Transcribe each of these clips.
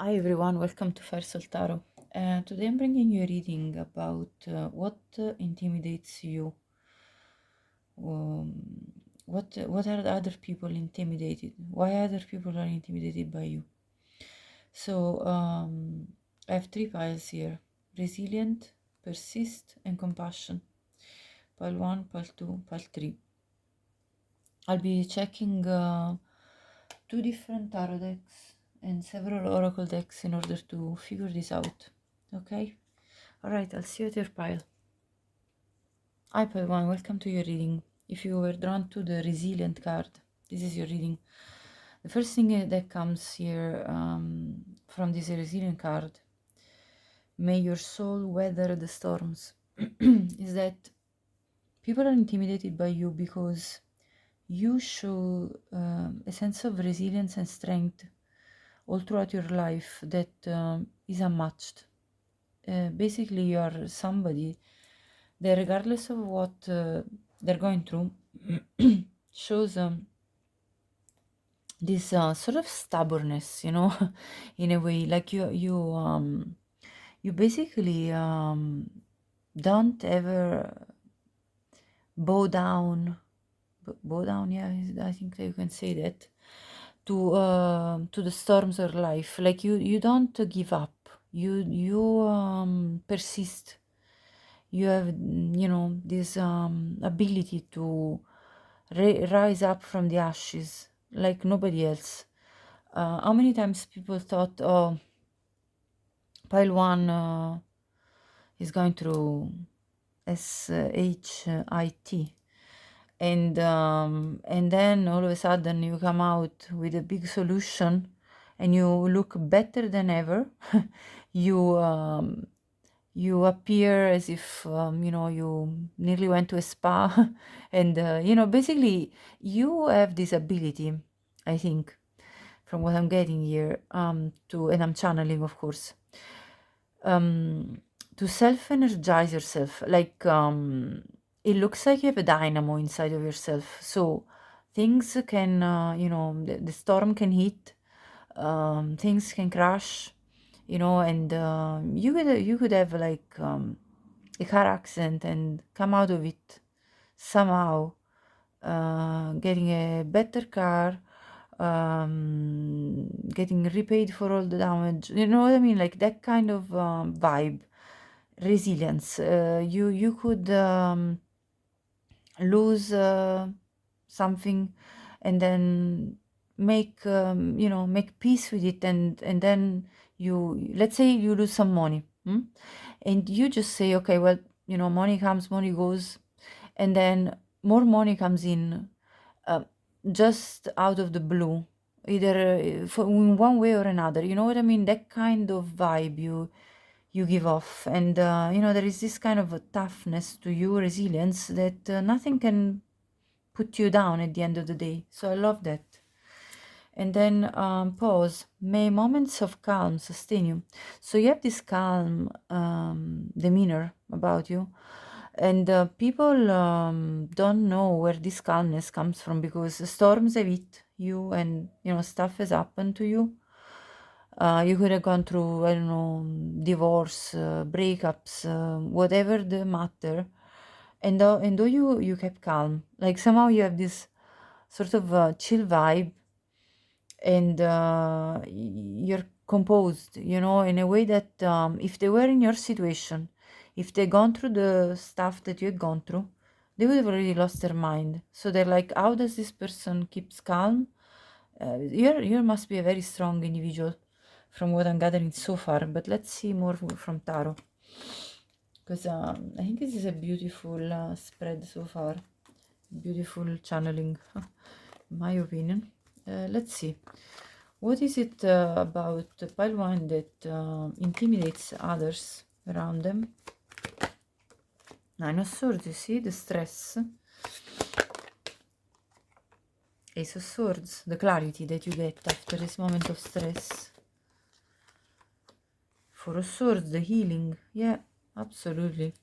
Hi everyone, welcome to Firesoultarot. Today I'm bringing you a reading about what intimidates you. Um, what are the other people intimidated? Why other people are intimidated by you? So I have three piles here: resilient, persist, and compassion. Pile one, pile two, pile three. I'll be checking two different tarot decks and several oracle decks in order to figure this out. Okay? Alright, I'll see you at your pile. Hi, pile one, welcome to your reading. If you were drawn to the resilient card, this is your reading. The first thing that comes here from this resilient card, may your soul weather the storms, is that people are intimidated by you because you show a sense of resilience and strength all throughout your life that is unmatched. Basically, you are somebody that, regardless of what they're going through, shows this sort of stubbornness, in a way. Like you basically don't ever bow down. Bow down, yeah, I think that you can say that to the storms of life. Like you don't give up. You persist. You have this ability to rise up from the ashes like nobody else. How many times people thought, oh, pile one is going through SHIT, and then all of a sudden you come out with a big solution and you look better than ever. You appear as if you nearly went to a spa and basically you have this ability, I think, from what I'm getting here, to, and I'm channeling, of course, to self-energize yourself. Like it looks like you have a dynamo inside of yourself, so things can the storm can hit, things can crash, and you could have like a car accident and come out of it somehow, getting a better car, getting repaid for all the damage. You know what I mean? Like that kind of vibe, resilience. You could lose something and then make peace with it, and then let's say you lose some money, and you just say, okay, well, money comes, money goes, and then more money comes in, uh, just out of the blue, either in one way or another. You know what I mean? That kind of vibe you give off, and there is this kind of a toughness to you, resilience, that nothing can put you down at the end of the day. So I love that. And then pause. May moments of calm sustain you. So you have this calm demeanor about you, and people don't know where this calmness comes from, because storms have hit you, and stuff has happened to you. You could have gone through, I don't know, divorce, breakups, whatever the matter, and though you kept calm, like somehow you have this sort of chill vibe, and you're composed, in a way that if they were in your situation, if they gone through the stuff that you had gone through, they would have already lost their mind. So they're like, how does this person keeps calm? You must be a very strong individual, from what I'm gathering so far. But let's see more from tarot, because I think this is a beautiful spread so far. Beautiful channeling, in my opinion. Let's see. What is it about pile one that intimidates others around them? Nine of Swords, you see, the stress. Ace of Swords, the clarity that you get after this moment of stress. Four of Swords, the healing. Yeah, absolutely.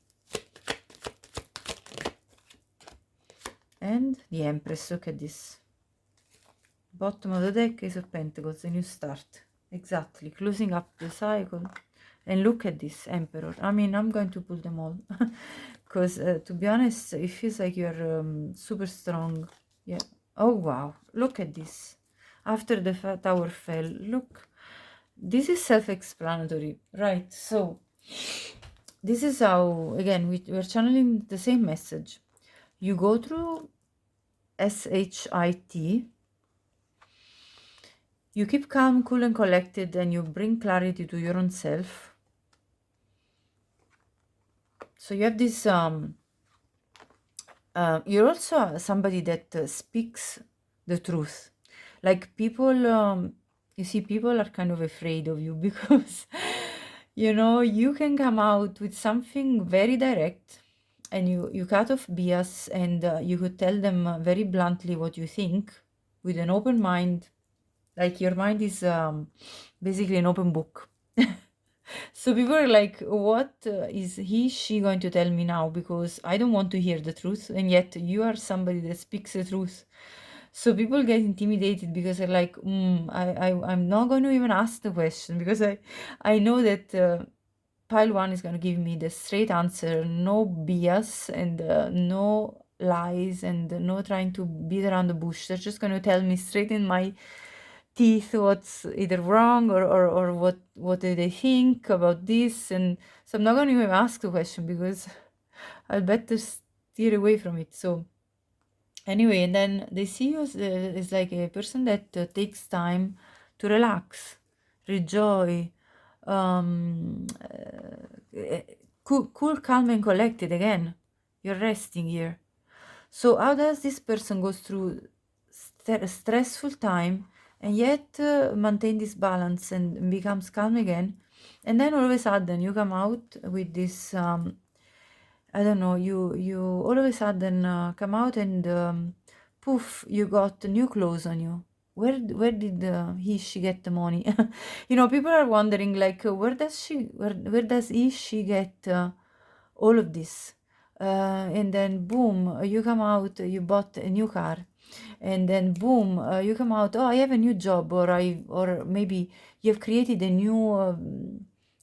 And the Empress, look at this. Bottom of the deck, Ace of Pentacles, a new start. exactly, closing up the cycle. And look at this Emperor. I mean, I'm going to pull them all. Because to be honest, it feels like you're super strong. Yeah. Oh, wow. Look at this. After the tower fell, look. This is self-explanatory. Right. So, this is how, again, we're channeling the same message. You go through SHIT. You keep calm, cool, and collected, and you bring clarity to your own self. So you have this, you're also somebody that speaks the truth. Like people, you see, people are kind of afraid of you because, you know, you can come out with something very direct and you cut off bias and you could tell them very bluntly what you think with an open mind. Like your mind is basically an open book. So people are like, what is she going to tell me now? Because I don't want to hear the truth. And yet you are somebody that speaks the truth. So people get intimidated because they're like, I'm not going to even ask the question because I know that pile one is going to give me the straight answer, no BS and no lies and no trying to beat around the bush. They're just going to tell me straight in my teeth what's either wrong or what do they think about this. And so I'm not going to even ask the question because I'll better steer away from it. So anyway, and then they see you as like a person that takes time to relax, rejoice, cool, calm, and collected. Again, you're resting here. So how does this person goes through stressful time and yet maintain this balance and becomes calm again? And then all of a sudden you come out with this, I don't know, you all of a sudden come out and poof, you got new clothes on you. Where did she get the money? You know, people are wondering like, where does she get all of this? And then boom, you come out, you bought a new car, and then boom, you come out, oh, I have a new job, or maybe you've created a new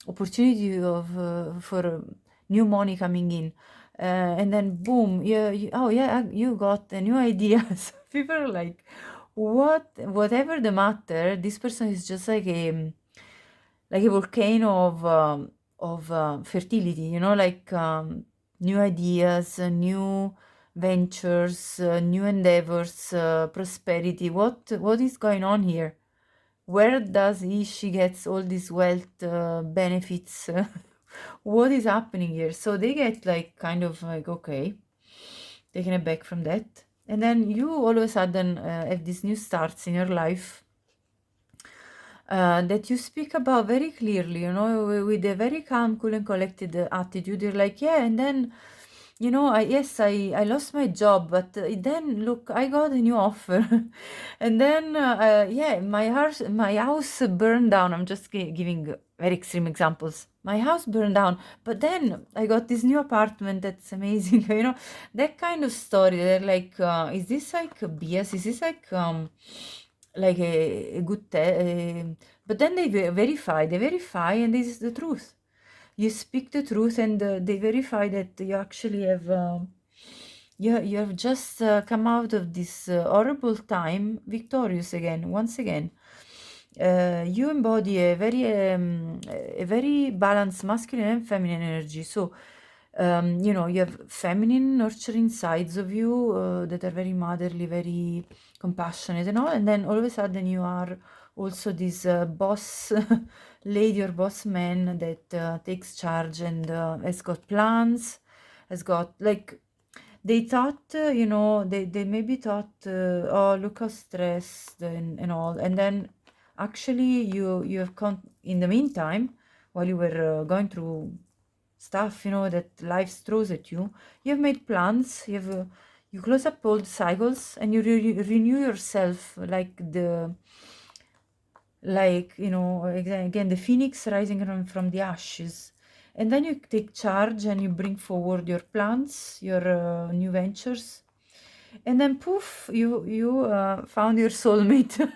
opportunity of for new money coming in, and then boom, oh yeah, you got a new idea. So people are like, whatever the matter, this person is just like a volcano of fertility, you know, like new ideas, new ventures, new endeavors, prosperity. What is going on here? Where does she gets all this wealth, benefits? What is happening here? So they get like kind of like, okay, taken aback from that, and then you all of a sudden have these new starts in your life that you speak about very clearly, you know, with a very calm, cool, and collected attitude. You're like, yeah, and then, you know, I lost my job, but then look, I got a new offer, and then yeah, my house burned down. I'm just giving very extreme examples. My house burned down, but then I got this new apartment that's amazing. You know, that kind of story. They're like, is this like BS? Is this like a good but then they verify and this is the truth. You speak the truth and they verify that you actually have you have just come out of this horrible time victorious again, once again. You embody a very balanced masculine and feminine energy. So you know, you have feminine nurturing sides of you that are very motherly, very compassionate and all, and then all of a sudden you are also this boss lady or boss man that takes charge and has got plans, has got like, they thought, you know, they maybe thought, oh, look how stressed and all, and then actually you have in the meantime, while you were going through stuff, you know, that life throws at you, you have made plans, you close up old cycles and you renew yourself like, you know, again, the phoenix rising from the ashes. And then you take charge and you bring forward your plans, your new ventures, and then poof, you found your soulmate. So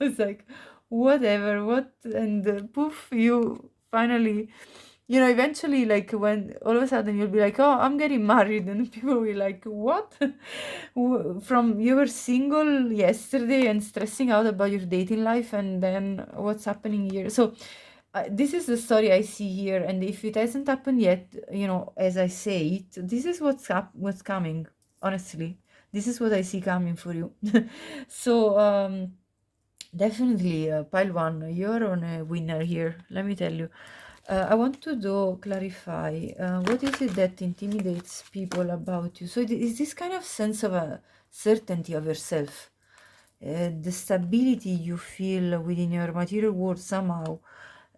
it's like, whatever, what, and poof, you finally, eventually, like, when all of a sudden you'll be like, oh, I'm getting married, and people will be like, what? From you were single yesterday and stressing out about your dating life, and then what's happening here? So this is the story I see here, and if it hasn't happened yet, as I say it, this is what's coming. Honestly, this is what I see coming for you. So definitely, pile one, you're on a winner here. Let me tell you. I want to clarify what is it that intimidates people about you. So is this kind of sense of a certainty of yourself, the stability you feel within your material world somehow,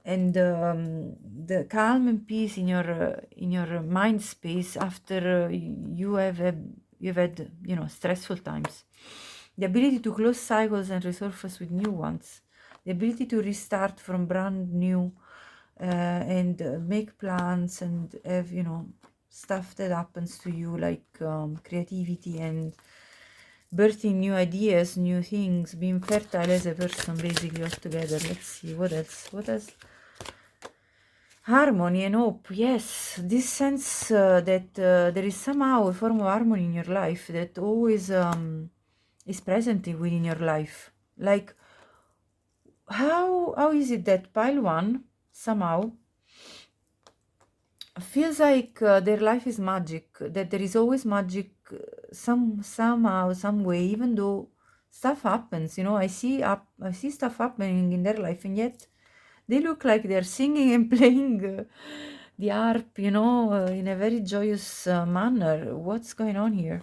and the calm and peace in your mind space after you've had stressful times, the ability to close cycles and resurface with new ones, the ability to restart from brand new, and make plans and have stuff that happens to you, like creativity and birthing new ideas, new things, being fertile as a person, basically, altogether. Let's see, what else? Harmony and hope. Yes, this sense that there is somehow a form of harmony in your life that always is present within your life. Like, how is it that pile one somehow feels like their life is magic, that there is always magic, somehow, some way, even though stuff happens. I see stuff happening in their life, and yet they look like they're singing and playing the harp, in a very joyous manner. What's going on here?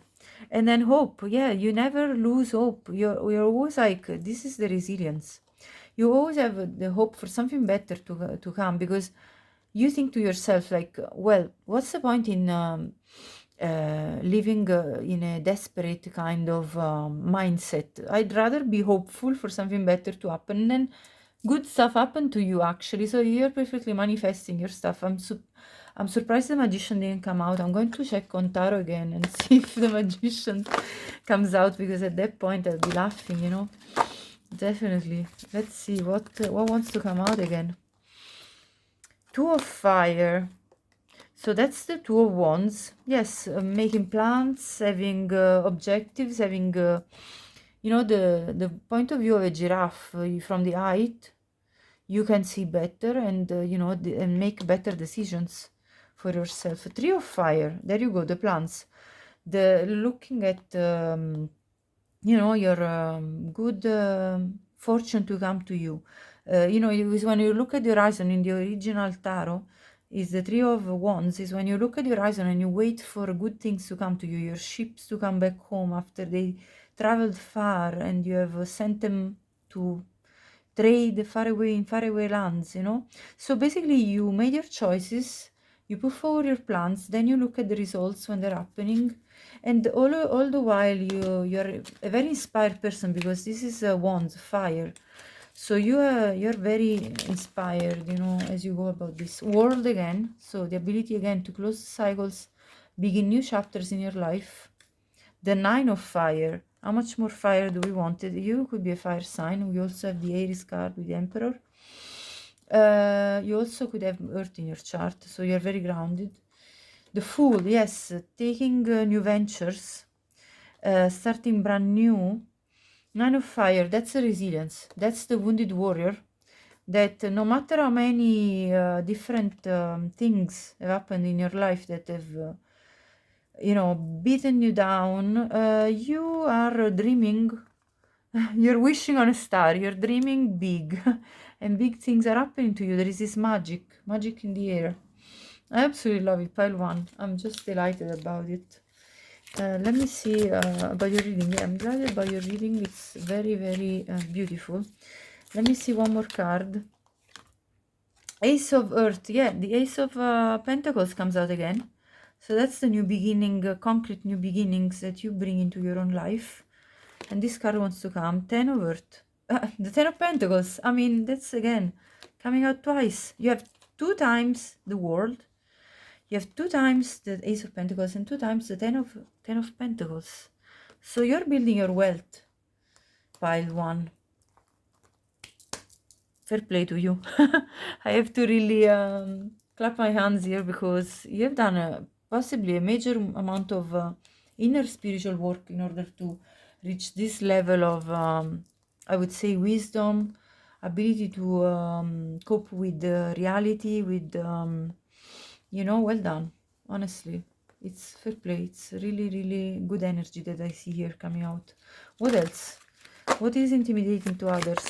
And then hope. Yeah, you never lose hope. You're always like, this is the resilience. You always have the hope for something better to come, because you think to yourself, like, well, what's the point in living in a desperate kind of mindset? I'd rather be hopeful for something better to happen, and then good stuff happen to you, actually. So you're perfectly manifesting your stuff. I'm surprised the magician didn't come out. I'm going to check on tarot again and see if the magician comes out, because at that point I'll be laughing. Definitely. Let's see what wants to come out again. Two of Fire. So that's the Two of Wands. Yes, making plans, having objectives, having the point of view of a giraffe. From the height, you can see better, and and make better decisions for yourself. Three of Fire. There you go. The plans. The looking at your good fortune to come to you. When you look at the horizon in the original tarot, is the Three of Wands, is when you look at the horizon and you wait for good things to come to you, your ships to come back home after they traveled far, and you have sent them to trade far away in faraway lands. So basically, you made your choices, you put forward your plans, then you look at the results when they're happening, and all the while you're a very inspired person, because this is a wand, fire. So you're very inspired, as you go about this world again. So the ability again to close cycles, begin new chapters in your life. The Nine of Fire. How much more fire do we want? You could be a fire sign. We also have the Aries card with the Emperor. You also could have Earth in your chart, so you're very grounded. The Fool, yes, taking new ventures, starting brand new. Nine of Fire, that's a resilience. That's the wounded warrior, that no matter how many different things have happened in your life that have beaten you down, you are dreaming, you're wishing on a star, you're dreaming big, and big things are happening to you. There is this magic in the air. I absolutely love it. Pile one. I'm just delighted about it. Let me see about your reading. Yeah, I'm glad about your reading. It's very, very beautiful. Let me see one more card. Ace of Earth. Yeah, the Ace of Pentacles comes out again. So that's the new beginning, concrete new beginnings that you bring into your own life. And this card wants to come. Ten of Earth. The Ten of Pentacles. I mean, that's again coming out twice. You have 2 times the World. You have 2 times the Ace of Pentacles and 2 times the Ten of Pentacles. So you're building your wealth. Pile one. fair play to you. I have to really clap my hands here, because you have done possibly a major amount of inner spiritual work in order to reach this level of, I would say, wisdom, ability to cope with reality, with, well done, honestly. It's fair play. It's really, really good energy that I see here coming out. What else? What is intimidating to others?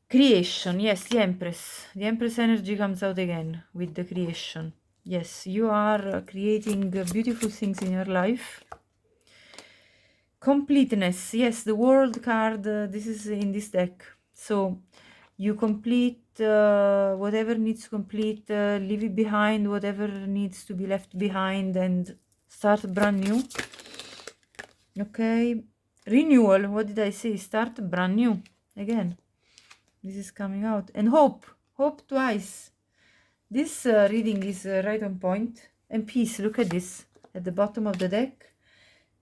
Creation, yes, the Empress. The Empress energy comes out again with the creation. Yes, you are creating beautiful things in your life. Completeness, yes, the World card, this is in this deck. So you complete whatever needs to complete, leave it behind, whatever needs to be left behind, and start brand new. Okay, renewal, what did I say? Start brand new again. This is coming out. And hope twice. This reading is right on point. And peace, look at this at the bottom of the deck.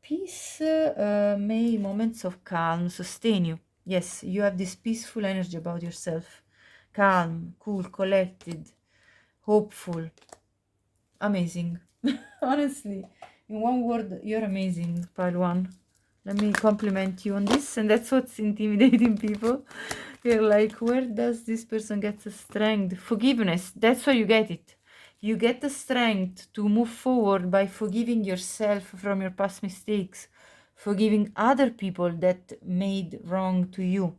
Peace may moments of calm sustain you. Yes, you have this peaceful energy about yourself. Calm, cool, collected, hopeful. Amazing. Honestly, in one word, you're amazing, pile one. Let me compliment you on this, and that's what's intimidating people. You're like, where does this person get the strength? Forgiveness, that's why you get it. You get the strength to move forward by forgiving yourself from your past mistakes, forgiving other people that made wrong to you.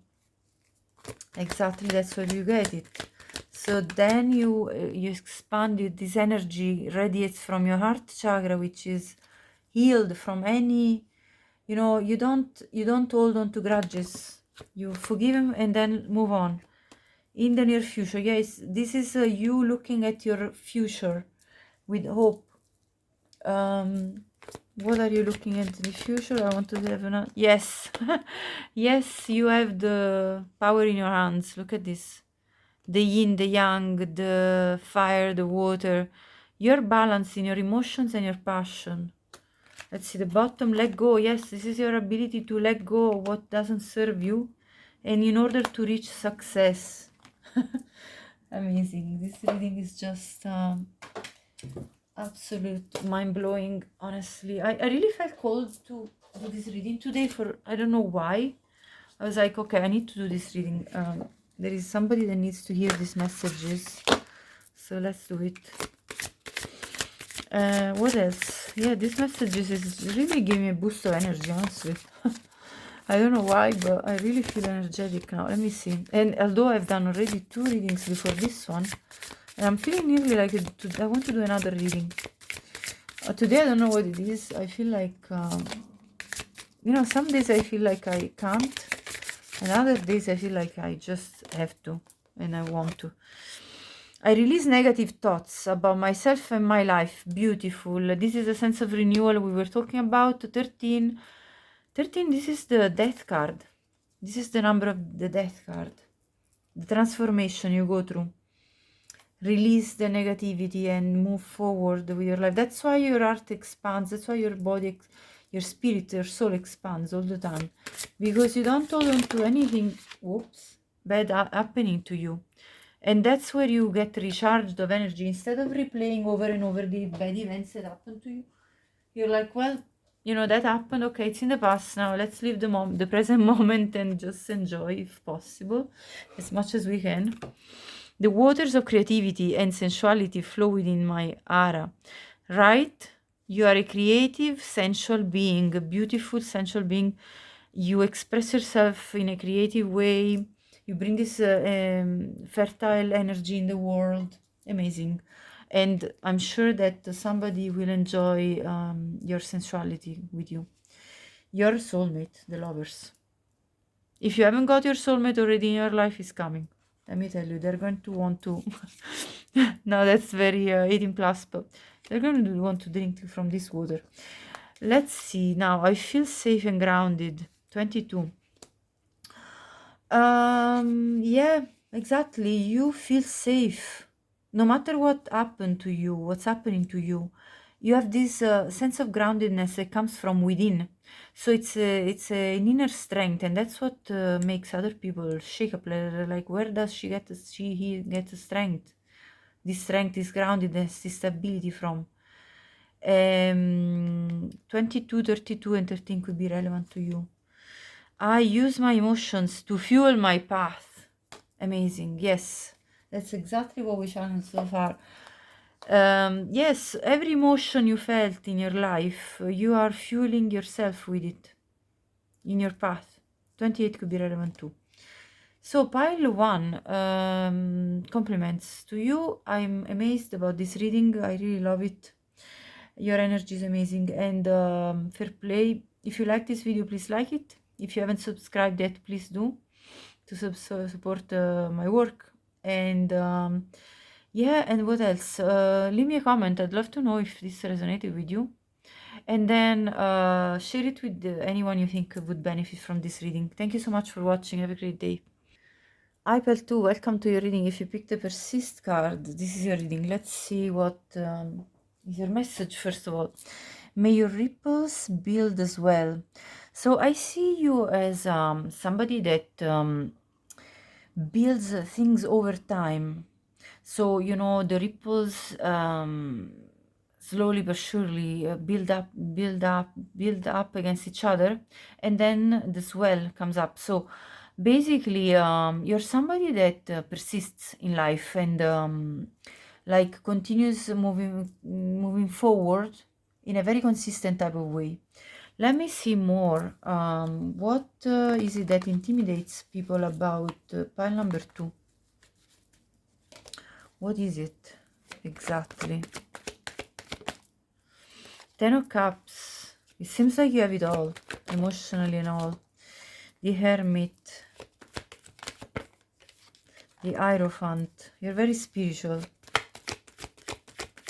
Exactly, that's where you get it. So then you expand it. This energy radiates from your heart chakra, which is healed from any, you don't hold on to grudges. You forgive them and then move on in the near future. Yes, this is you looking at your future with hope. What are you looking at in the future? I want to have an... Yes. Yes, you have the power in your hands. Look at this. The yin, the yang, the fire, the water. You're balancing your emotions and your passion. Let's see the bottom. Let go. Yes, this is your ability to let go of what doesn't serve you, and in order to reach success. Amazing. This reading is just absolute mind-blowing. Honestly, I really felt called to do this reading today. For I don't know why. I was like, okay, I need to do this reading. There is somebody that needs to hear these messages, so let's do it. What else? Yeah, these messages is really giving me a boost of energy, honestly. I don't know why, but I really feel energetic now. Let me see. And although I've done already 2 readings before this one, and I'm feeling nearly like I want to do another reading. Today I don't know what it is. I feel like, some days I feel like I can't, and other days I feel like I just have to, and I want to. I release negative thoughts about myself and my life. Beautiful. This is a sense of renewal we were talking about. 13. 13, this is the death card. This is the number of the death card. The transformation you go through. Release the negativity and move forward with your life. That's why your heart expands. That's why your body, your spirit, your soul expands all the time. Because you don't hold on to anything, bad happening to you. And that's where you get recharged of energy. Instead of replaying over and over the bad events that happened to you, you're like, well, that happened. Okay, it's in the past now. Let's live the present moment and just enjoy, if possible, as much as we can. The waters of creativity and sensuality flow within my aura. Right? You are a creative, sensual being, a beautiful, sensual being. You express yourself in a creative way. You bring this fertile energy in the world. Amazing. And I'm sure that somebody will enjoy your sensuality with you. Your soulmate, the lovers. If you haven't got your soulmate already in your life, is coming. Let me tell you, they're going to want to... No, that's very 18 plus, but they're going to want to drink from this water. Let's see. Now, I feel safe and grounded. 22. Yeah, exactly. You feel safe. No matter what happened to you, what's happening to you, you have this sense of groundedness that comes from within. So it's an inner strength, and that's what makes other people shake up. Like, where does he get the strength? This strength, this groundedness, this stability from? 22, 32, and 13 could be relevant to you. I use my emotions to fuel my path. Amazing. Yes, that's exactly what we channeled so far. Yes, every emotion you felt in your life, you are fueling yourself with it in your path. 28 could be relevant too. So pile 1, compliments to you. I'm amazed about this reading. I really love it. Your energy is amazing, and fair play. If you like this video, please like it. If you haven't subscribed yet, please do, to support my work. And yeah, and what else? Leave me a comment. I'd love to know if this resonated with you. And then share it with anyone you think would benefit from this reading. Thank you so much for watching. Have a great day. IPEL 2, welcome to your reading. If you picked the Persist card, this is your reading. Let's see what is your message, first of all. May your ripples build as well. So I see you as somebody that builds things over time. So, you know, the ripples slowly but surely build up against each other, and then the swell comes up. So basically, you're somebody that persists in life and like continues moving forward in a very consistent type of way. Let me see more. What is it that intimidates people about pile number 2? What is it exactly? 10 of Cups. It seems like you have it all, emotionally and all. The Hermit. The Hierophant. You're very spiritual.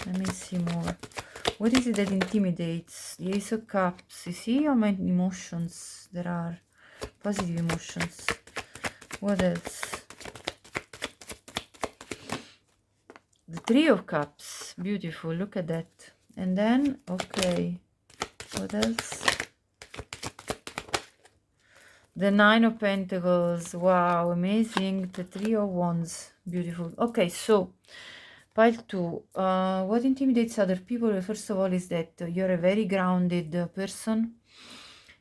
Let me see more. What is it that intimidates? The Ace of Cups. You see how many emotions there are. Positive emotions. What else? The Three of Cups. Beautiful. Look at that. And then, okay. What else? The Nine of Pentacles. Wow, amazing. The Three of Wands. Beautiful. Okay, so pile 2. What intimidates other people, first of all, is that you're a very grounded person.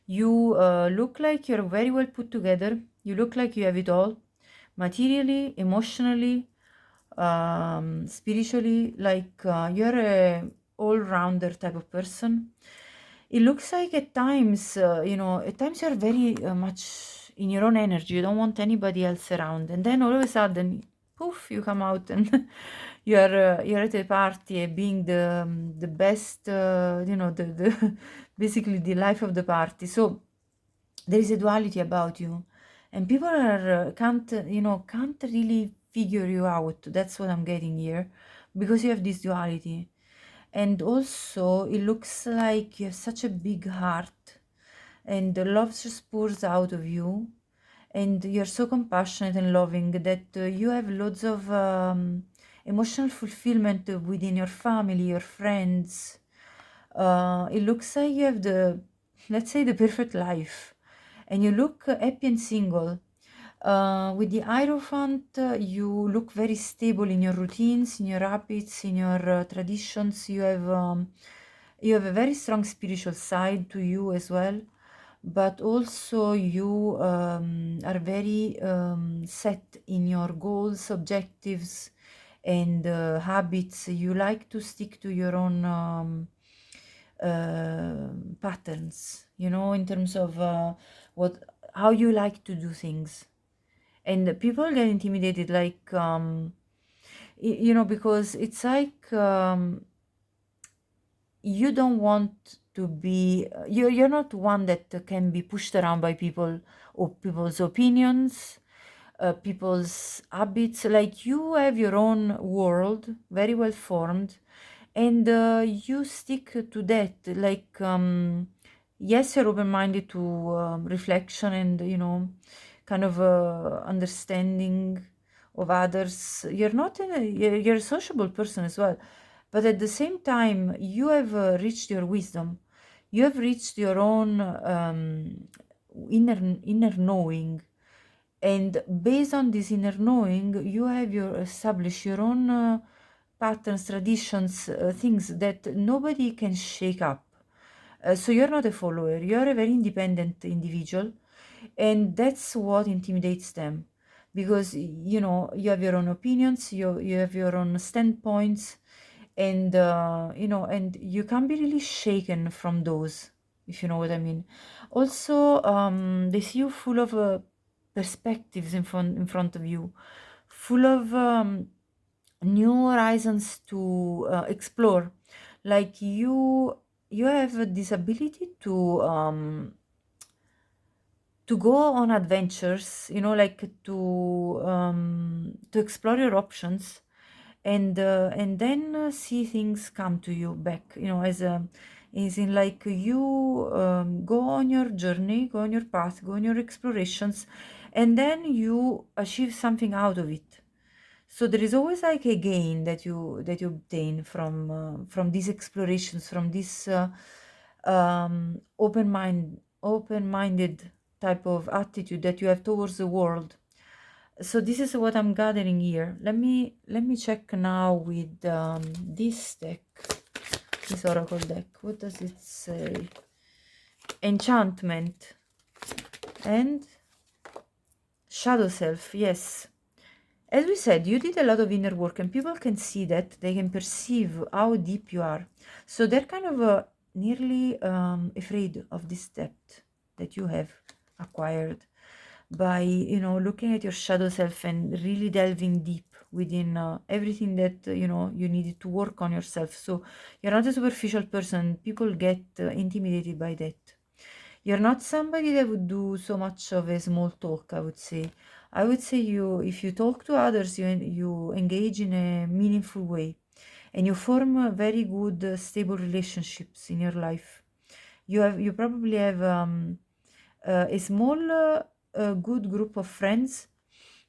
You look like you're very well put together. You look like you have it all. Materially, emotionally, spiritually. Like you're a all-rounder type of person. It looks like at times, you know, at times you're very much in your own energy. You don't want anybody else around. And then all of a sudden, poof, you come out and you're at a party being the best, you know, the basically the life of the party. So there is a duality about you. And people are can't really figure you out. That's what I'm getting here, because you have this duality. And also it looks like you have such a big heart, and the love just pours out of you, and you're so compassionate and loving that you have loads of emotional fulfillment within your family, your friends. It looks like you have let's say, the perfect life, and you look happy and single. With the Hierophant, you look very stable in your routines, in your habits, in your traditions. You have a very strong spiritual side to you as well, but also you are very set in your goals, objectives, and habits. You like to stick to your own patterns, you know, in terms of how you like to do things. And people get intimidated, like you know, because it's like you don't want to be you're not one that can be pushed around by people or people's opinions, people's habits. Like, you have your own world, very well formed, and you stick to that. Like, yes, you're open-minded to reflection and, you know, kind of understanding of others. You're not you're a sociable person as well, but at the same time, you have reached your wisdom. You have reached your own inner knowing, and based on this inner knowing, you have established your own patterns, traditions, things that nobody can shake up. So you're not a follower, you're a very independent individual, and that's what intimidates them, because you have your own opinions, you have your own standpoints, and and you can't be really shaken from those, if you know what I mean. Also, they see you full of perspectives in front of you, full of new horizons to explore. Like you have this ability to go on adventures, like to explore your options, and then see things come to you back, as a is in like you go on your journey, go on your path, go on your explorations, and then you achieve something out of it. So there is always like a gain that you obtain from these explorations, from this open-minded type of attitude that you have towards the world. So this is what I'm gathering here. Let me check now with this deck, this oracle deck. What does it say? Enchantment and shadow self. Yes. As we said, you did a lot of inner work, and people can see that. They can perceive how deep you are. So they're kind of nearly afraid of this depth that you have acquired by, looking at your shadow self and really delving deep within everything that, you needed to work on yourself. So you're not a superficial person. People get intimidated by that. You're not somebody that would do so much of a small talk, I would say. I would say if you talk to others, you engage in a meaningful way, and you form very good, stable relationships in your life. You probably have a small, good group of friends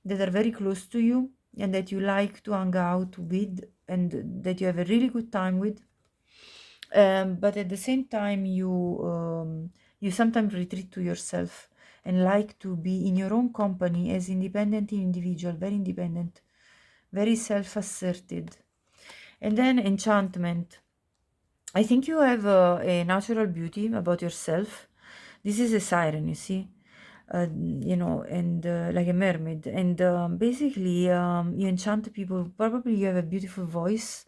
that are very close to you and that you like to hang out with and that you have a really good time with. But at the same time, you sometimes retreat to yourself and like to be in your own company as independent individual, very independent, very self-asserted. And then enchantment. I think you have a natural beauty about yourself. This is a siren, you see, and like a mermaid. And basically, you enchant people. Probably you have a beautiful voice.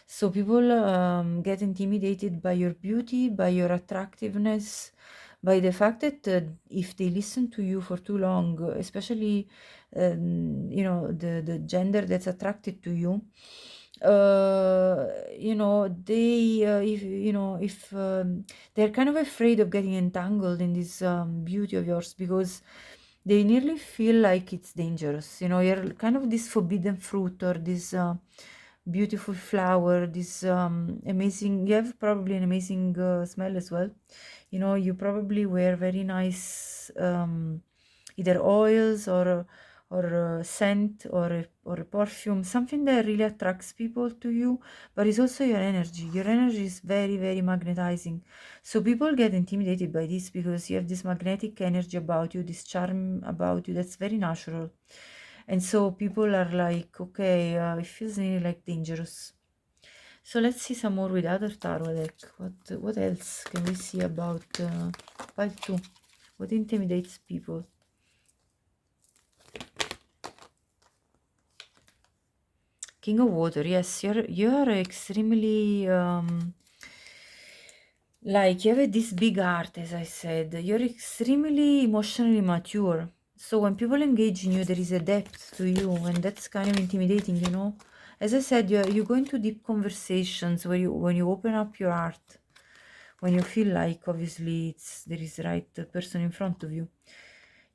So people get intimidated by your beauty, by your attractiveness, by the fact that if they listen to you for too long, especially the gender that's attracted to you, they if they're kind of afraid of getting entangled in this beauty of yours, because they nearly feel like it's dangerous. You're kind of this forbidden fruit, or this beautiful flower, this amazing, you have probably an amazing smell as well. You probably wear very nice either oils or scent, or a perfume, something that really attracts people to you. But it's also your energy. Your energy is very, very magnetizing. So people get intimidated by this because you have this magnetic energy about you, this charm about you that's very natural. And so people are like, okay, it feels really like dangerous. So let's see some more with other tarot deck. What else can we see about pile 2? What intimidates people? King of Water. Yes, you're extremely like, you have this big heart, as I said. You're extremely emotionally mature. So when people engage in you, there is a depth to you, and that's kind of intimidating, As I said, you go into deep conversations where when you open up your heart, when you feel like obviously there is the right person in front of you.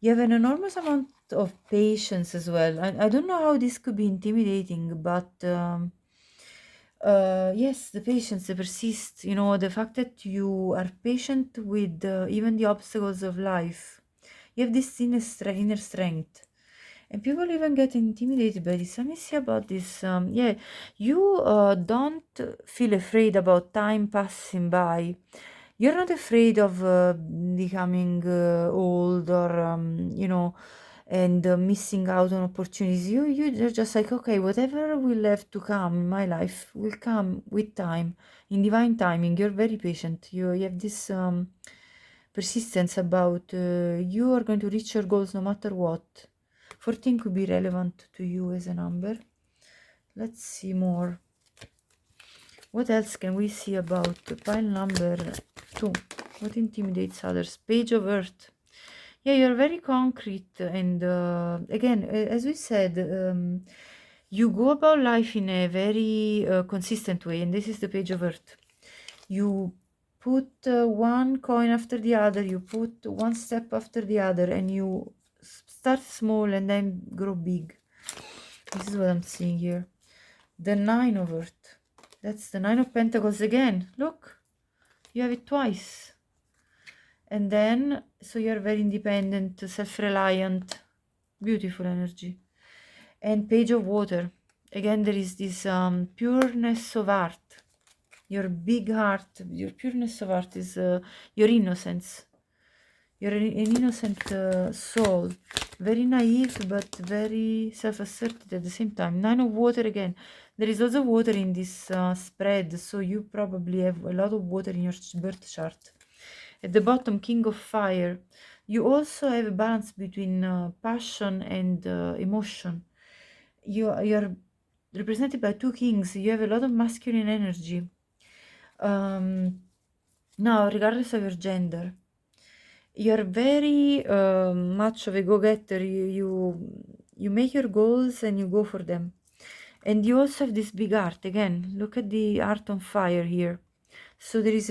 You have an enormous amount of patience as well. I don't know how this could be intimidating, but yes, the patience, the persist, the fact that you are patient with even the obstacles of life. You have this inner strength, And people even get intimidated by this. Let me see about this. Yeah, you don't feel afraid about time passing by. You're not afraid of becoming old or, and missing out on opportunities. You're just like, okay, whatever will have to come in my life will come with time, in divine timing. You're very patient. You have this persistence about you are going to reach your goals no matter what. 14 could be relevant to you as a number. Let's see more. What else can we see about pile number 2? What intimidates others? Page of Earth. Yeah, you're very concrete, and again, as we said, you go about life in a very consistent way, and this is the Page of Earth. You put one coin after the other, you put one step after the other, and you start small and then grow big. This is what I'm seeing here. The Nine of Earth. That's the Nine of Pentacles again. Look, you have it twice. And then, so you're very independent, self-reliant, beautiful energy. And Page of Water. Again, there is this pureness of heart. Your big heart, your pureness of heart is your innocence. You're an innocent soul, very naive but very self-asserted at the same time. Nine of Water again. There is also water in this spread, so you probably have a lot of water in your birth chart. At the bottom, King of Fire. You also have a balance between passion and emotion. You're represented by two kings. You have a lot of masculine energy. Now, regardless of your gender, you're very much of a go-getter. You make your goals and you go for them. And you also have this big heart. Again, look at the heart on fire here. So there is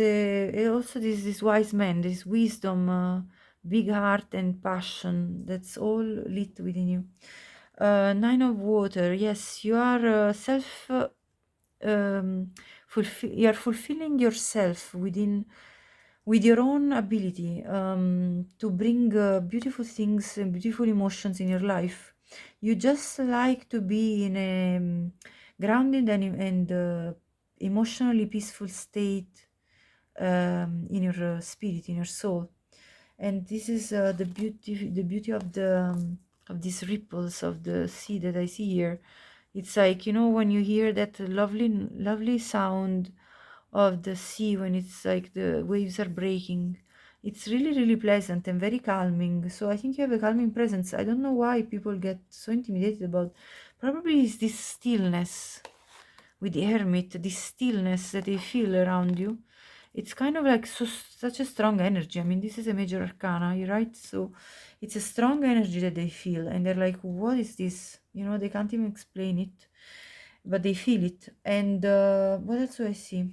also this wise man, this wisdom, big heart and passion. That's all lit within you. Nine of Water. Yes, you are you are fulfilling yourself with your own ability to bring beautiful things and beautiful emotions in your life. You just like to be in a grounded and emotionally peaceful state in your spirit, in your soul. And this is the beauty of these ripples of the sea that I see here. It's like, when you hear that lovely sound of the sea, when it's like the waves are breaking, it's really pleasant and very calming. So I think you have a calming presence. I don't know why people get so intimidated about. Probably it's this stillness with the hermit, this stillness that they feel around you. It's kind of like such a strong energy. I mean, this is a major arcana, you're right? So it's a strong energy that they feel, and they're like, what is this? They can't even explain it, but they feel it. And what else do I see?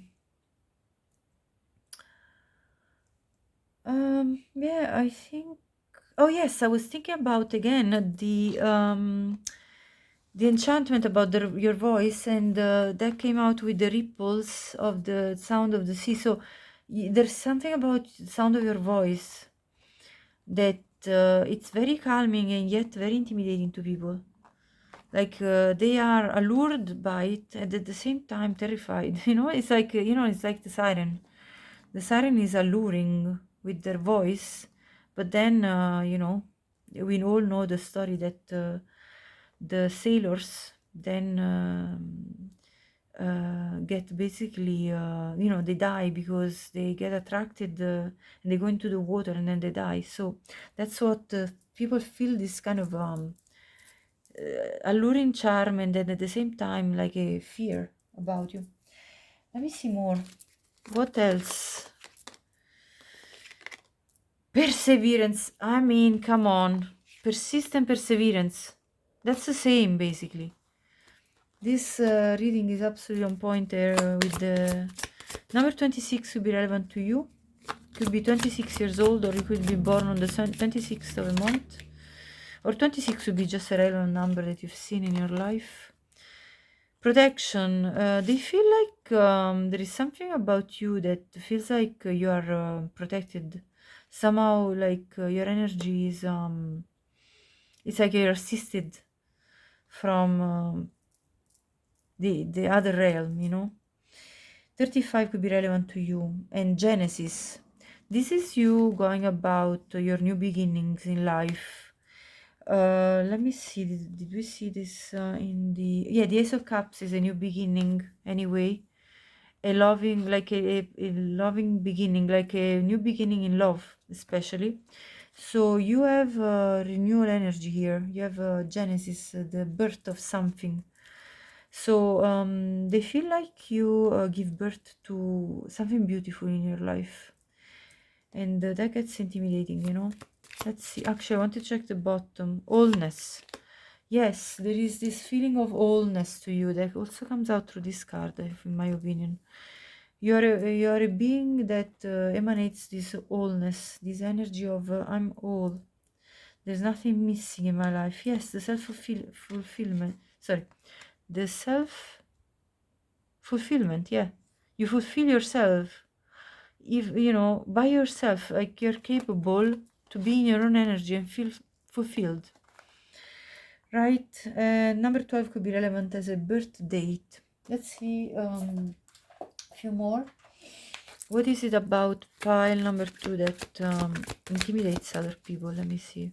Yeah, I think. Oh yes, I was thinking about again the enchantment about your voice, and that came out with the ripples of the sound of the sea. So there's something about the sound of your voice that it's very calming and yet very intimidating to people. Like they are allured by it and at the same time terrified. It's like it's like the siren. The siren is alluring with their voice, but then we all know the story that the sailors then get basically they die because they get attracted and they go into the water and then they die. So that's what people feel, this kind of alluring charm, and then at the same time like a fear about you. Let me see more. What else? Perseverance. I mean, come on. Persistent perseverance. That's the same, basically. This reading is absolutely on point there with the number 26 will be relevant to you. Could be 26 years old, or you could be born on the 26th of a month. Or 26 would be just a relevant number that you've seen in your life. Protection. They feel like there is something about you that feels like you are protected. Somehow, like your energy is It's like you're assisted from the other realm, you know. 35 could be relevant to you. And Genesis, this is you going about your new beginnings in life. Let me see, did we see this in the, yeah, the Ace of Cups is a new beginning anyway. A loving, like a loving beginning, like a new beginning in love, especially. So you have renewal energy here. You have Genesis, the birth of something. So they feel like you give birth to something beautiful in your life, and that gets intimidating, you know. Let's see. Actually, I want to check the bottom. Allness. Yes, there is this feeling of allness to you that also comes out through this card, in my opinion. You are a being that emanates this allness, this energy of I'm all. There's nothing missing in my life. Yes, the fulfillment. Sorry, the fulfillment. Yeah, you fulfill yourself. If you know by yourself, like you're capable to be in your own energy and feel fulfilled. Right. Number 12 could be relevant as a birth date. Let's see a few more. What is it about pile number 2 that intimidates other people? Let me see.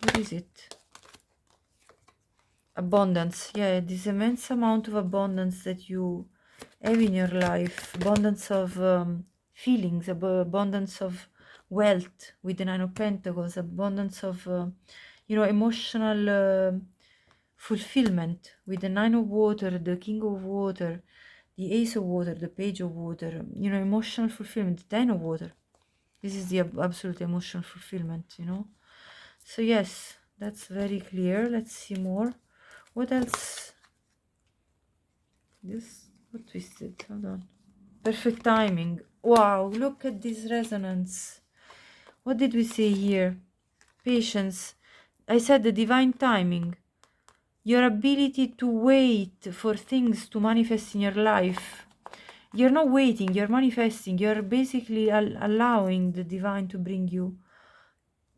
What is it? Abundance. Yeah, this immense amount of abundance that you have in your life. Abundance of feelings, abundance of wealth with the Nine of Pentacles, abundance of, emotional fulfillment with the Nine of Water, the King of Water, the Ace of Water, the Page of Water, emotional fulfillment, the Ten of Water. This is the absolute emotional fulfillment, So yes, that's very clear. Let's see more. What else? This got twisted. Hold on. Perfect timing. Wow, look at this resonance. What did we say here? Patience. I said the divine timing. Your ability to wait for things to manifest in your life. You're not waiting, you're manifesting. You're basically allowing the divine to bring you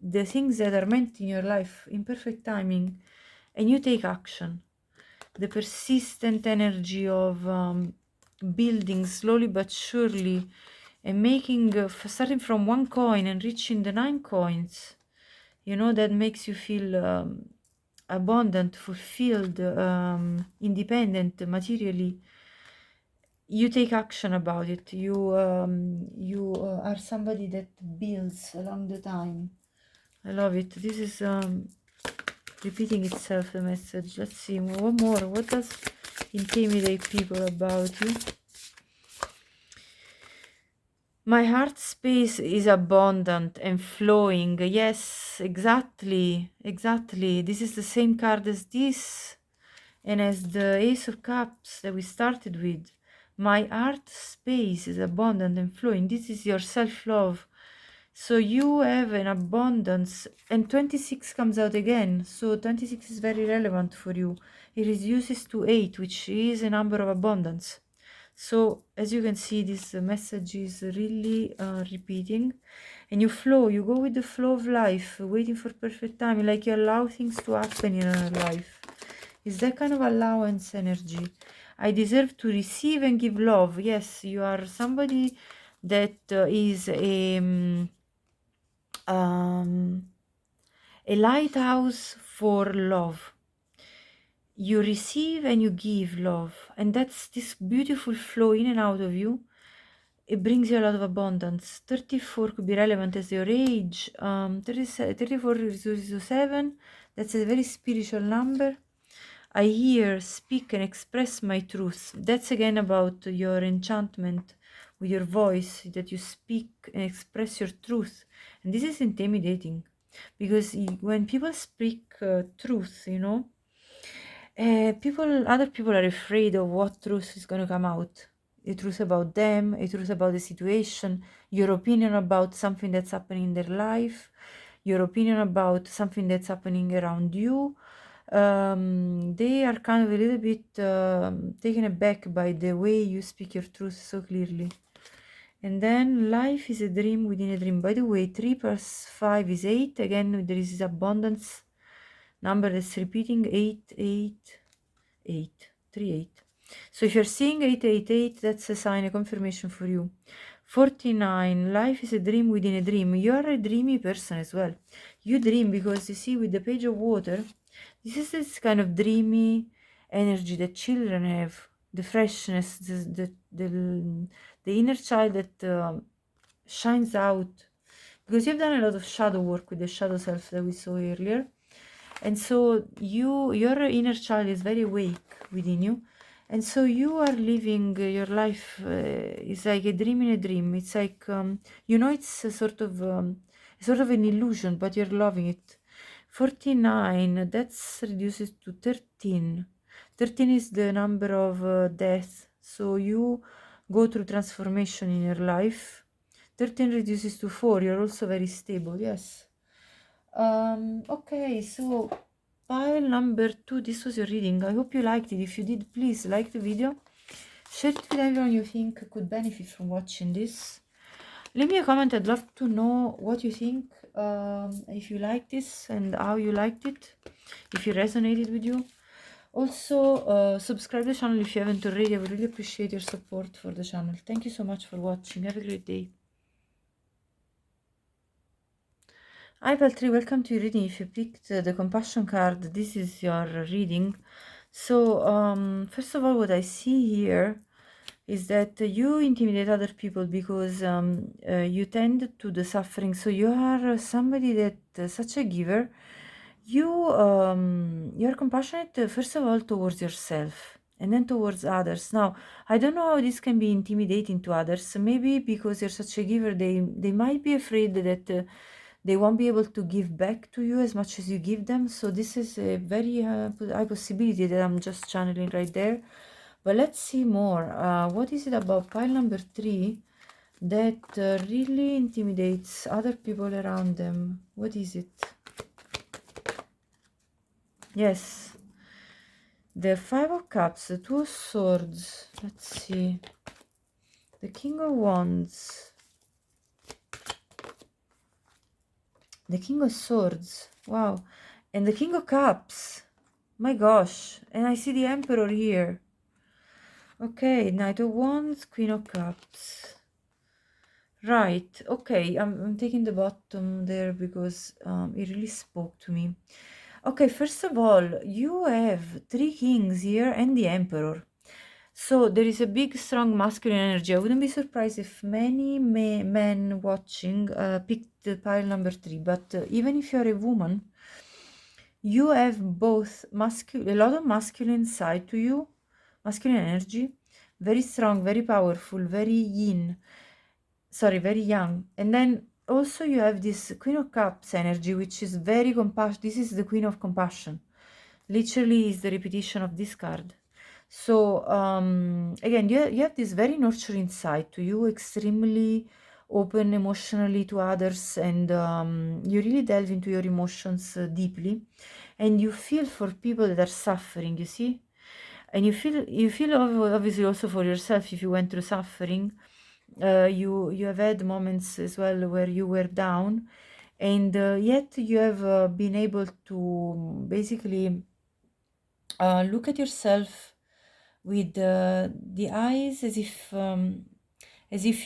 the things that are meant in your life in perfect timing, and you take action. The persistent energy of building slowly but surely and making, starting from 1 coin and reaching the 9 coins, that makes you feel abundant, fulfilled, independent materially. You take action about it. You are somebody that builds along the time. I love it. This is repeating itself, the message. Let's see one more. What does intimidate people about you? My heart space is abundant and flowing. Yes, exactly. This is the same card as this and as the Ace of Cups that we started with. My heart space is abundant and flowing. This is your self-love. So you have an abundance, and 26 comes out again. So 26 is very relevant for you. It reduces to 8, which is a number of abundance. So as you can see, this message is really repeating, and you flow, you go with the flow of life, waiting for perfect time, like you allow things to happen in your life. It's that kind of allowance energy. I deserve to receive and give love. Yes, you are somebody that is a lighthouse for love. You receive and you give love, and that's this beautiful flow in and out of you. It brings you a lot of abundance. 34 could be relevant as your age. 34 is 7. That's a very spiritual number. I hear, speak, and express my truth. That's again about your enchantment with your voice, that you speak and express your truth. And this is intimidating because when people speak truth, other people are afraid of what truth is going to come out. A truth about them, a truth about the situation, your opinion about something that's happening in their life, your opinion about something that's happening around you. They are kind of a little bit taken aback by the way you speak your truth so clearly. And then life is a dream within a dream. By the way, 3 + 5 is 8. Again, there is abundance number that's repeating 888 38. So if you're seeing 888, that's a sign, a confirmation for you. 49, life is a dream within a dream. You're a dreamy person as well. You dream because you see with the page of water, this is this kind of dreamy energy that children have, the freshness, the inner child that shines out. Because you've done a lot of shadow work with the shadow self that we saw earlier. And so your inner child is very awake within you. And so you are living your life, it's like a dream in a dream. It's like, it's a sort of an illusion, but you're loving it. 49, that's reduces to 13. 13 is the number of death. So you go through transformation in your life. 13 reduces to 4. You're also very stable, yes. Okay, so pile number 2, this was your reading. I hope you liked it. If you did, please like the video. Share it with everyone you think could benefit from watching this. Leave me a comment. I'd love to know what you think, if you like this and how you liked it, if it resonated with you. Also, subscribe to the channel if you haven't already. I would really appreciate your support for the channel. Thank you so much for watching. Have a great day. Hi Paltry, welcome to your reading. If you picked the compassion card, this is your reading. So, first of all, what I see here is that you intimidate other people because you tend to the suffering. So you are somebody that such a giver. You're compassionate, first of all, towards yourself and then towards others. Now, I don't know how this can be intimidating to others. Maybe because you're such a giver, they might be afraid that they won't be able to give back to you as much as you give them. So this is a very high possibility that I'm just channeling right there. But let's see more. What is it about pile number 3 that really intimidates other people around them? What is it? Yes. The 5 of Cups, the 2 of Swords. Let's see. The King of Wands. The King of Swords. Wow. And the King of Cups. My gosh. And I see the Emperor here. Okay, Knight of Wands, Queen of Cups. Right, okay, I'm taking the bottom there because it really spoke to me. Okay, first of all, you have 3 kings here and the Emperor. So there is a big, strong masculine energy. I wouldn't be surprised if many men watching picked the pile number 3. But even if you're a woman, you have both a lot of masculine side to you, masculine energy, very strong, very powerful, very yin, sorry, very young. And then also you have this Queen of Cups energy, which is very compassion. This is the Queen of Compassion. Literally is the repetition of this card. So again, you have this very nurturing side to you, extremely open emotionally to others, and you really delve into your emotions deeply, and you feel for people that are suffering, you see, and you feel obviously also for yourself if you went through suffering. You have had moments as well where you were down, and yet you have been able to basically look at yourself with the eyes as if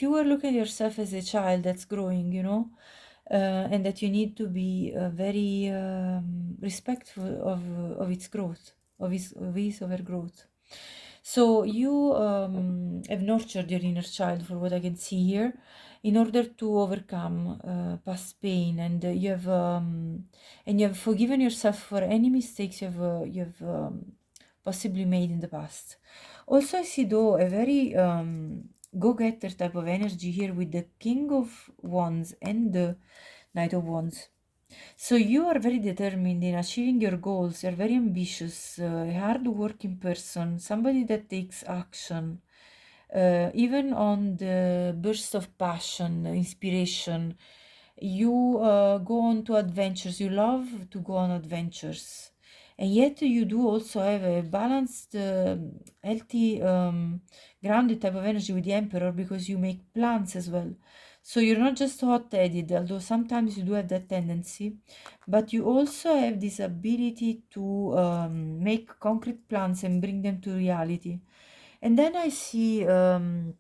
you were looking at yourself as a child that's growing, and that you need to be very respectful of its growth, of his or her growth. So you have nurtured your inner child, for what I can see here, in order to overcome past pain, and you have forgiven yourself for any mistakes you've possibly made in the past. Also, I see though a very go-getter type of energy here with the King of Wands and the Knight of Wands. So you are very determined in achieving your goals. You're very ambitious, a hard-working person, somebody that takes action, even on the burst of passion, inspiration. You go on to adventures. You love to go on adventures. And yet you do also have a balanced, healthy, grounded type of energy with the Emperor, because you make plans as well. So you're not just hot-headed, although sometimes you do have that tendency, but you also have this ability to make concrete plans and bring them to reality. And then I see, you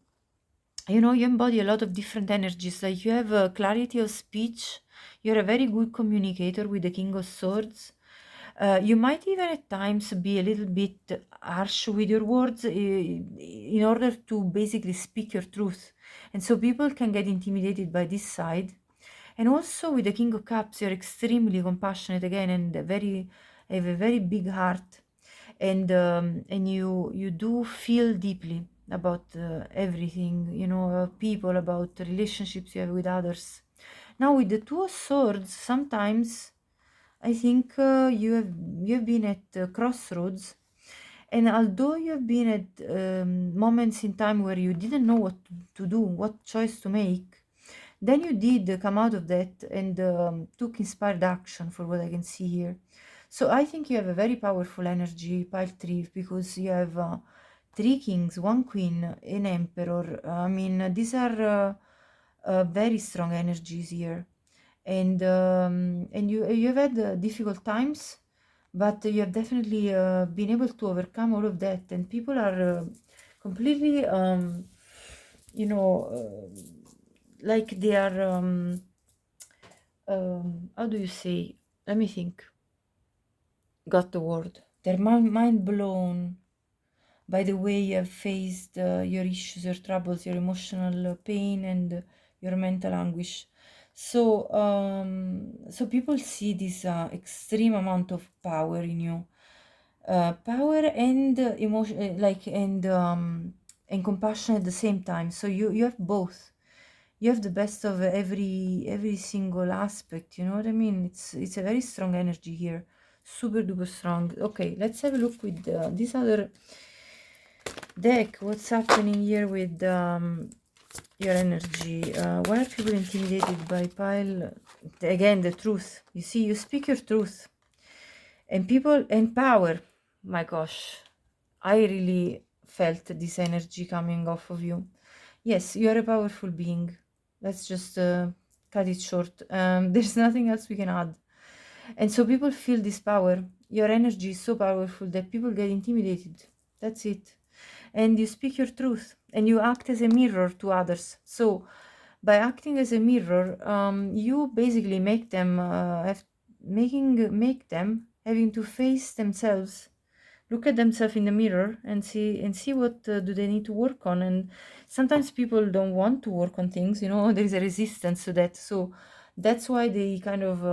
embody a lot of different energies. Like you have a clarity of speech. You're a very good communicator with the King of Swords. You might even at times be a little bit harsh with your words in order to basically speak your truth. And so people can get intimidated by this side. And also with the King of Cups, you're extremely compassionate again and have a very big heart. And you do feel deeply about everything, people, about relationships you have with others. Now with the Two of Swords, sometimes I think you have been at crossroads, and although you have been at moments in time where you didn't know what to do, what choice to make, then you did come out of that and took inspired action, for what I can see here. So I think you have a very powerful energy, pile three, because you have three kings, one queen, an emperor. I mean, these are very strong energies here, and you've had difficult times, but you have definitely been able to overcome all of that, and people are completely you know like they are how do you say, let me think, got the word, they're mind blown by the way you have faced your issues, your troubles, your emotional pain, and your mental anguish. So people see this extreme amount of power in you, power and emotion, and compassion at the same time. So you have both. You have the best of every single aspect. You know what I mean? It's a very strong energy here, super duper strong. Okay, let's have a look with this other deck. What's happening here with your energy? Why are people intimidated by pile? Again, the truth. You see, you speak your truth, and people and power. My gosh, I really felt this energy coming off of you. Yes, you are a powerful being. Let's just cut it short. There's nothing else we can add. And so people feel this power. Your energy is so powerful that people get intimidated. That's it. And you speak your truth and you act as a mirror to others. So by acting as a mirror, you basically make them make them having to face themselves, look at themselves in the mirror and see what do they need to work on. And sometimes people don't want to work on things, there is a resistance to that. So that's why they kind of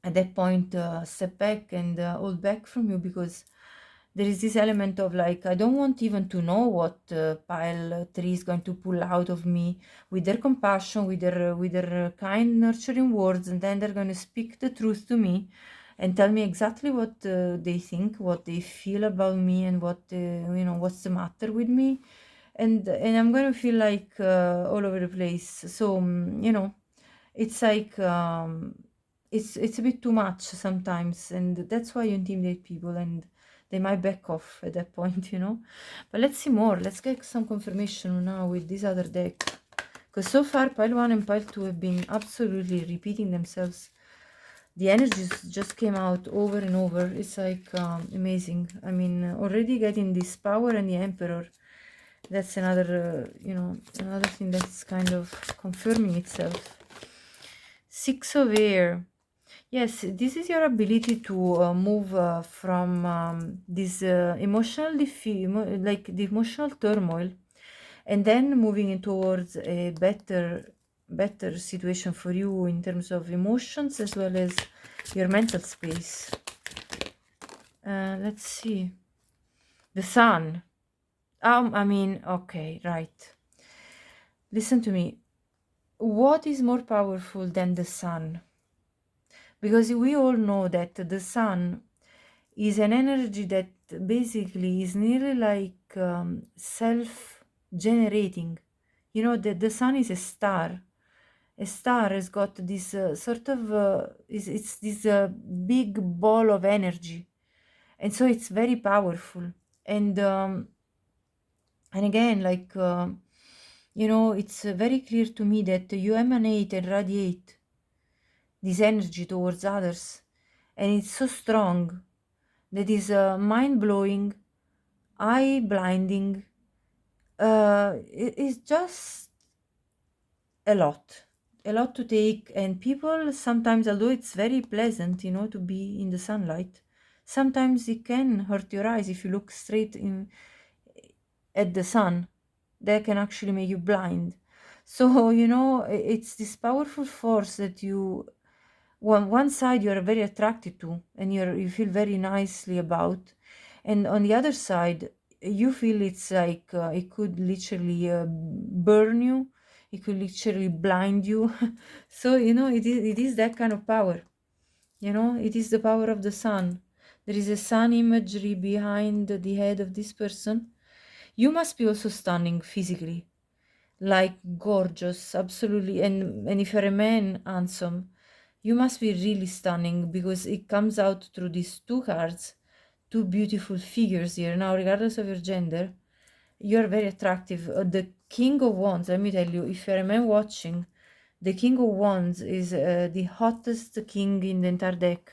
at that point step back and hold back from you, because there is this element of like, I don't want even to know what pile three is going to pull out of me with their compassion, with their kind nurturing words, and then they're going to speak the truth to me and tell me exactly what they think, what they feel about me, and what's the matter with me. And I'm going to feel like all over the place. So it's like it's a bit too much sometimes, and that's why you intimidate people, and they might back off at that point. But let's see more. Let's get some confirmation now with this other deck, because so far pile 1 and pile 2 have been absolutely repeating themselves. The energies just came out over and over. It's like amazing. I mean, already getting this power and the emperor, that's another another thing that's kind of confirming itself. 6 of air. Yes, this is your ability to move from this emotional defeat, like the emotional turmoil, and then moving in towards a better situation for you in terms of emotions as well as your mental space. Let's see. The sun. Okay, right. Listen to me. What is more powerful than the sun? Because we all know that the sun is an energy that basically is nearly like self-generating. That the sun is a star. A star has got this sort of it's this big ball of energy, and so it's very powerful. And again, like you know, it's very clear to me that you emanate and radiate this energy towards others, and it's so strong that is mind-blowing, eye-blinding. It's just a lot to take, and people sometimes, although it's very pleasant, you know, to be in the sunlight, sometimes it can hurt your eyes if you look straight in at the sun. That can actually make you blind. So, you know, it's this powerful force that you, one side you're very attracted to and you feel very nicely about, and on the other side you feel it's like it could literally burn you, it could literally blind you. So, you know, it is that kind of power, you know, it is the power of the sun. There is a sun imagery behind the head of this person. You must be also stunning physically, like gorgeous, absolutely. And if you're a man, handsome, you must be really stunning, because it comes out through these two cards, two beautiful figures here. Now, regardless of your gender, you're very attractive. The King of Wands, let me tell you, if you're a man watching, the King of Wands is the hottest king in the entire deck.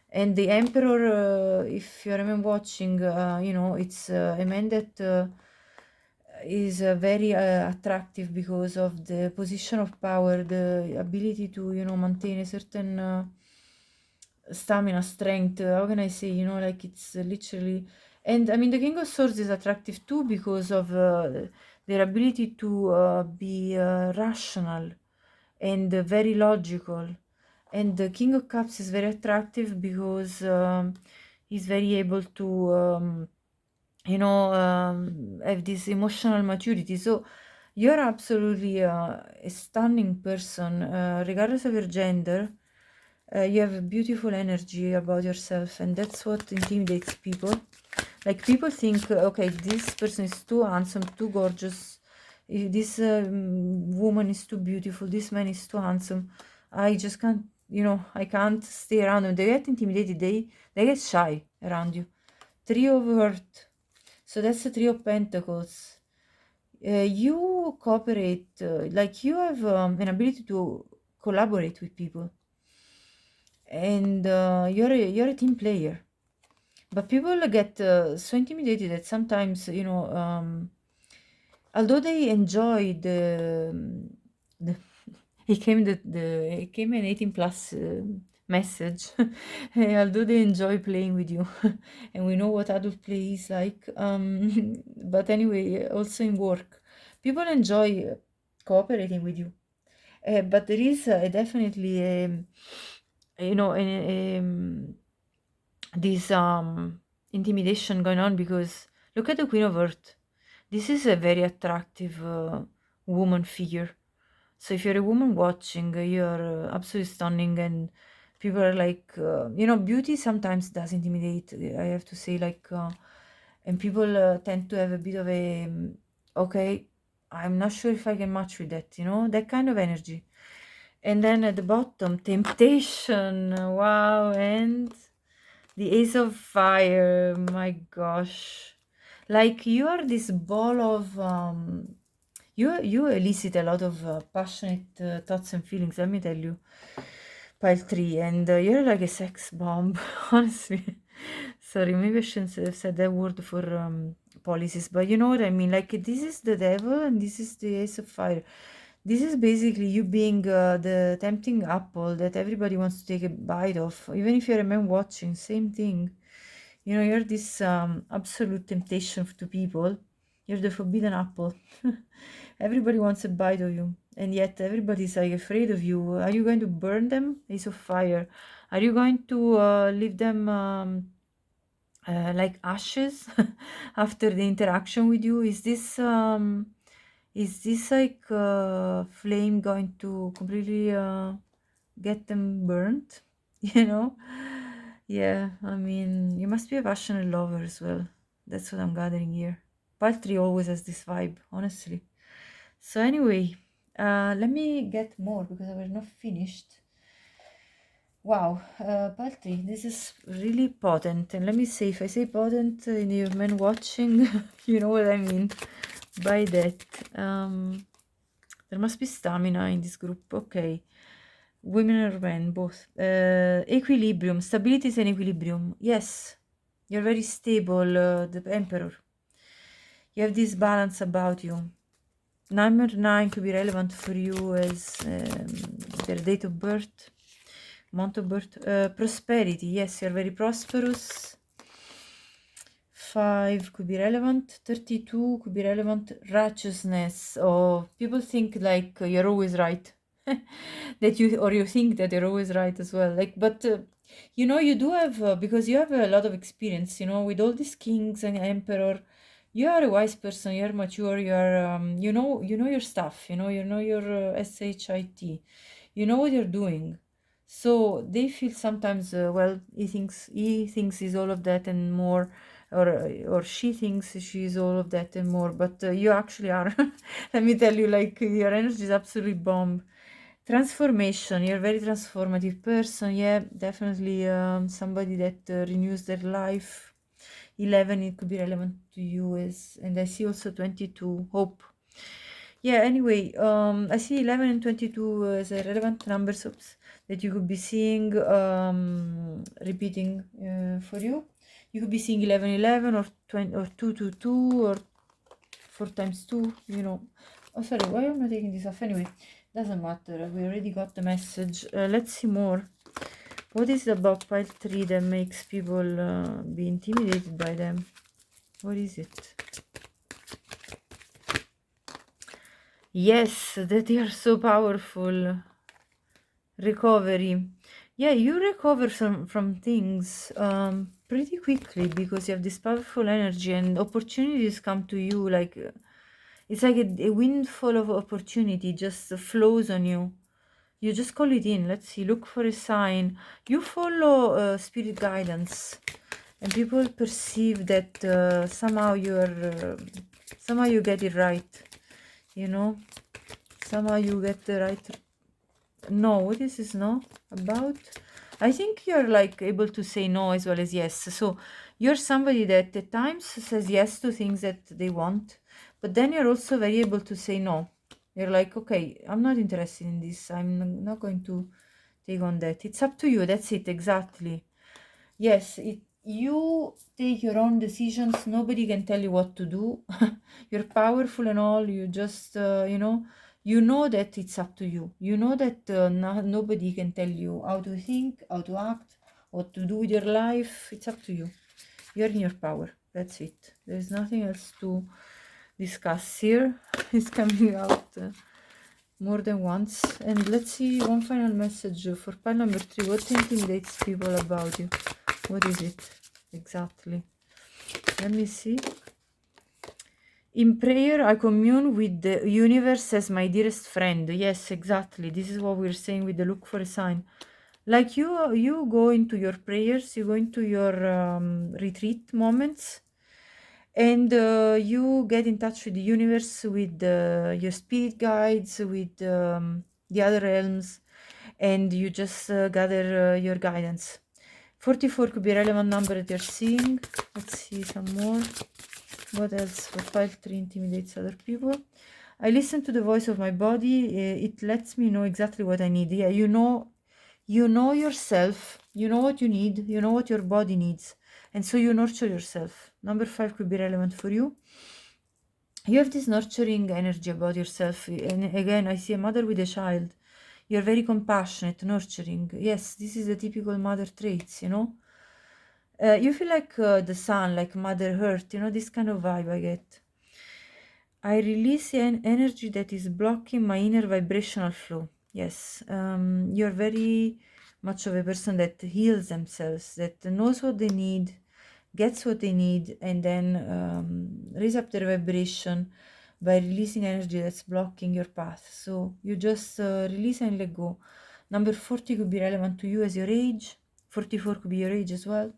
And the Emperor, if you're a man watching, you know, it's a man that is very attractive because of the position of power, the ability to, you know, maintain a certain stamina, strength. How can I say? You know, like it's literally. And I mean, the King of Swords is attractive too because of their ability to be rational and very logical. And the King of Cups is very attractive because he's very able to. You know, have this emotional maturity. So you're absolutely a stunning person, regardless of your gender. You have a beautiful energy about yourself, and that's what intimidates people. Like, people think, okay, this person is too handsome, too gorgeous, this woman is too beautiful, this man is too handsome, I just can't, you know, I can't stay around them. They get intimidated, they get shy around you. Three of Earth, so that's the Three of Pentacles. You cooperate, like you have an ability to collaborate with people, and you're a team player. But people get so intimidated that sometimes, you know, although they enjoy the it came an 18 plus message. Although they enjoy playing with you, and we know what adult play is like, but anyway, also in work people enjoy cooperating with you, but there is definitely you know, this intimidation going on, because look at the Queen of Earth. This is a very attractive woman figure. So if you're a woman watching, you're absolutely stunning, and people are like, you know, beauty sometimes does intimidate, I have to say, like, and people tend to have a bit of a, okay, I'm not sure if I can match with that, you know, that kind of energy. And then at the bottom, temptation, wow, and the Ace of Fire, my gosh. Like, you are this ball of you elicit a lot of passionate thoughts and feelings, let me tell you, pile 3, and you're like a sex bomb, honestly. Sorry, maybe I shouldn't have said that word for policies, but you know what I mean. Like, this is the devil and this is the Ace of Fire. This is basically you being the tempting apple that everybody wants to take a bite of, even if you're a man watching, same thing. You know, you're this absolute temptation to people. You're the forbidden apple. Everybody wants a bite of you, and yet everybody's like afraid of you. Are you going to burn them? Ace of Fire. Are you going to leave them like ashes after the interaction with you? Is this like flame going to completely get them burnt? You know? Yeah, I mean, you must be a passionate lover as well. That's what I'm gathering here. Paltry always has this vibe, honestly. So anyway, let me get more because I was not finished. Wow, Paltry, this is really potent. And let me say, if I say potent in your men watching, you know what I mean. by that. There must be stamina in this group. Okay. Women or men, both. Equilibrium. Stability is an equilibrium. Yes. You're very stable, the Emperor. You have this balance about you. Number 9 could be relevant for you as their date of birth, month of birth. Prosperity. Yes, you're very prosperous. 5 could be relevant. 32 could be relevant. Righteousness. Or people think like you're always right. That you think that you're always right as well. Like, but you know, you do have because you have a lot of experience. You know, with all these kings and emperor, you are a wise person. You're mature. You're you know your stuff. You know your shit. You know what you're doing. So they feel sometimes well, he thinks he's all of that and more, or she thinks she's all of that and more, but you actually are. Let me tell you, like, your energy is absolutely bomb. Transformation, you're a very transformative person. Yeah, definitely somebody that renews their life. 11, it could be relevant to you as, and I see also 22, hope. Yeah, anyway, I see 11 and 22 as a relevant numbers that you could be seeing repeating for you. You could be seeing 11, 11 or 20 or 2, 2, 2 or 4 times 2, you know. Oh, sorry, why am I taking this off? Anyway, doesn't matter. We already got the message. Let's see more. What is it about pile 3 that makes people be intimidated by them? What is it? Yes, that they are so powerful. Recovery. Yeah, you recover from things pretty quickly because you have this powerful energy and opportunities come to you like it's like a windfall of opportunity just flows on you. You just call it in. Let's see, look for a sign. You follow spirit guidance and people perceive that somehow somehow you get it right, you know, somehow you get the right. No, what is this no about? I think you're like able to say no as well as yes. So you're somebody that at times says yes to things that they want, but then you're also very able to say no. You're like, okay, I'm not interested in this. I'm not going to take on that. It's up to you. That's it, exactly. Yes, you take your own decisions. Nobody can tell you what to do. You're powerful and all. You just, you know that it's up to you. You know that nobody can tell you how to think, how to act, what to do with your life. It's up to you. You're in your power. That's it. There's nothing else to discuss here. It's coming out more than once. And let's see one final message for pile number 3. What intimidates people about you? What is it exactly? Let me see. In prayer, I commune with the universe as my dearest friend. Yes, exactly. This is what we're saying with the look for a sign. Like you go into your prayers, you go into your retreat moments, and you get in touch with the universe, with your spirit guides, with the other realms, and you just gather your guidance. 44 could be a relevant number that you're seeing. Let's see some more. What else? For pile 3 intimidates other people. I listen to the voice of my body. It lets me know exactly what I need. Yeah, you know yourself. You know what you need. You know what your body needs. And so you nurture yourself. Number 5 could be relevant for you. You have this nurturing energy about yourself. And again, I see a mother with a child. You're very compassionate, nurturing. Yes, this is the typical mother traits, you know. You feel like the sun, like Mother Earth, you know, this kind of vibe I get. I release an energy that is blocking my inner vibrational flow. Yes, you're very much of a person that heals themselves, that knows what they need, gets what they need, and then raise up their vibration by releasing energy that's blocking your path. So you just release and let go. Number 40 could be relevant to you as your age. 44 could be your age as well.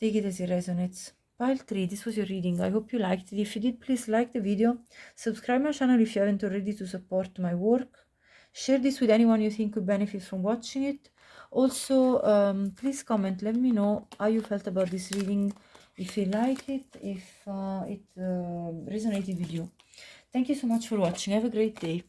Take it as it resonates. Pile 3, this was your reading. I hope you liked it. If you did, please like the video. Subscribe my channel if you haven't already to support my work. Share this with anyone you think could benefit from watching it. Also, please comment, let me know how you felt about this reading, if you like it, if it resonated with you. Thank you so much for watching. Have a great day.